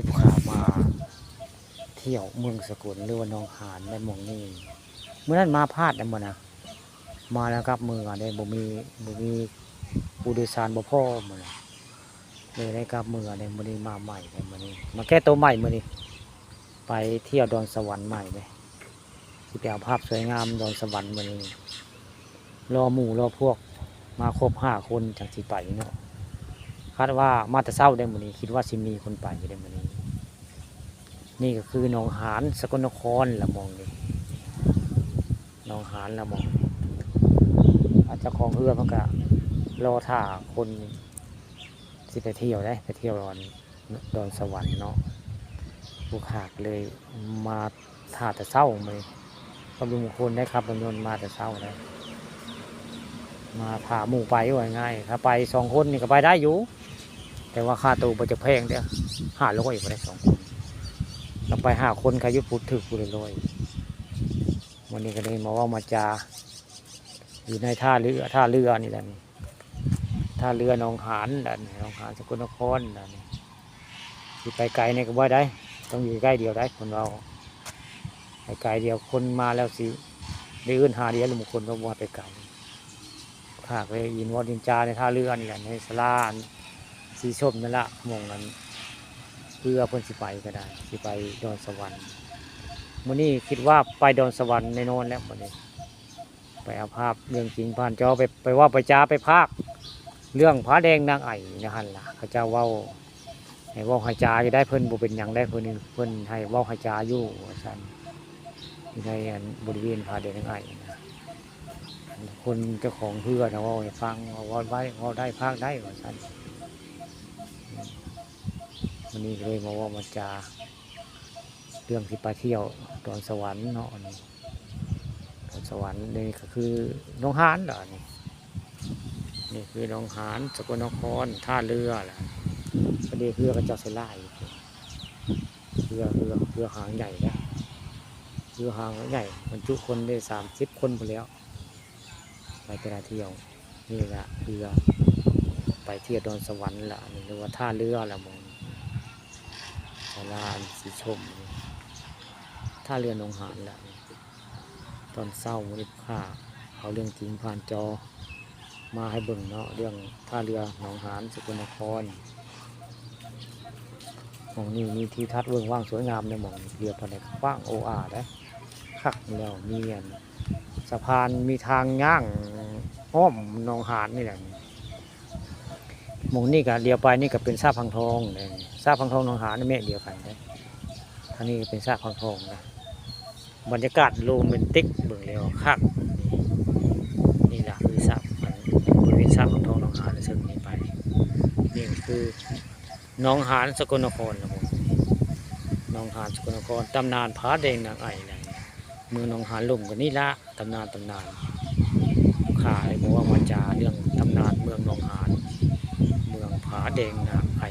ที่พามาเที่ยวเมืองสกลหรือว่าหนองหานในหม่องนี้เมื่อนั้นมาพลาดแล้วบ่นะมาแล้วครับมือได้บ่มีผู้โดยสารบ่พอมื้อนี้เลยได้กลับมือได้มื้อนี้มาใหม่ได้มื้อนี้มาแก้ตัวใหม่มื้อนี้ไปเที่ยวดอนสวรรค์ใหม่เด้สิไปเอาภาพสวยงามดอนสวรรค์มื้อนี้รอหมู่รอพวกมาครบ5คนจังสิไปเนาะคาดว่ามาแต่เช้าได้มื้อนี้คิดว่าสิมีคนไปอยู่ได้มื้อนี้นี่ก็คือหนองหานสกลนครละมองนี่หนองหานละมองอาจจะของเรือมันก็รอท่าคนสิไปเที่ยวได้ไปเที่ยวดอนสวรรค์เนาะลูกหากเลยมาท่าแต่เช้ามื้อนี้ก็ลุงคนได้ครับบรรยนต์มาแต่เช้าได้มาพาหมู่ไปว่าง่ายถ้าไป2คนนี่ก็ไปได้อยู่แต่ว่าค่าตัวมันจะแพงเด้อ500บ่ได้2คนเราไป5คนใครยุบพูดถึกพูดเลยวันนี้ก็เลยมาว่ามาจาอยู่ในท่าเรือนี่แหละนี่ท่าเรือหนองหานนั่นหนองหานสกลนครนั่นที่ไปไกลเนี่ยก็บ่ได้ต้องอยู่ใกล้เดียวได้คนเราไปไกลเดียวคนมาแล้วสิได้อื่นหาเดียวหรือบุคคลก็บ่ไปไกลข้าไปยินวอดินจาในท่าเรือนี่แหละในสลาสีชมนั่นละมองนั้นเพื่อเพิ่นสิไปก็ได้สิไปดอนสวรรค์มื้อนี้คิดว่าไปดอนสวรรค์ในโน่นแล้วมื้อนี้ไปเอาภาพเรื่องจริงผ่านจอไปว่าไปจ้าไปภาคเรื่องพระแดงนางไอ่นะฮั่นล่ะเขาเจ้าเว้าให้เว้าให้จาอยู่ได้เพิ่นบ่เป็นหยังได้เพิ่นให้เว้าให้จาอยู่ว่าซั่นอยู่ในบริเวณพระแดงนางไอ่นะคนเจ้าของเรือนะเว้าให้ฟังว่าไว้เว้าได้ภาคได้ว่าซั่นวันนี้เลยมาว่ามาจาเรื่องที่ไปเที่ยวดอนสวรรค์เนาะนี่ดอนสวรรค์นี่ก็คือหนองหานเหรอนี่คือหนองหานสกลนครท่าเรือแหละประเดี๋ยวเรือก็จะสลายเรือหางใหญ่นะเรือหางใหญ่บรรจุคนได้30 คนไปแล้วไปแต่ละเที่ยวนี่แหละเรือไปเที่ยวดอนสวรรค์ละนี่เรียกว่าท่าเรือละมงศาลาสีชมท่าเรือหนองหานละตอนเศร้าวันนี้ข้าเอาเรื่องจริงผ่านจอมาให้เบิ่งเนาะเรื่องท่าเรือหนองหานสกลนครหม่องนี้มีที่ทัดเบิ่งว่างสวยงามในหม่องเรือพนักกว้างโออาได้คักแล้วมีสะพานมีทางย่างอ้อมหนองหานนี่แหละหม่องนี้ก็เดียวไปนี่ก็เป็นซาพังทองเลยซาพังทองหนองหานนี่แม่เดียวกันเลยท่านี้เป็นซาพังทองนะบรรยากาศโรแมนติกเบิ่งแล้วคักนี่แหละคือซาบริเวณซาพังทองหนองหานซึ่งนี้ไปนี่คือหนองหานสกลนครนะผมหนองหานสกลนครตำนานผาแดงนางไอ่เลยเมืองหนองหานล่มกันนี่ละตำนานข่าเลยบอกว่ามาจาเรื่องตำนานเมืองหนองหานเมืองผาแดงนางไอ่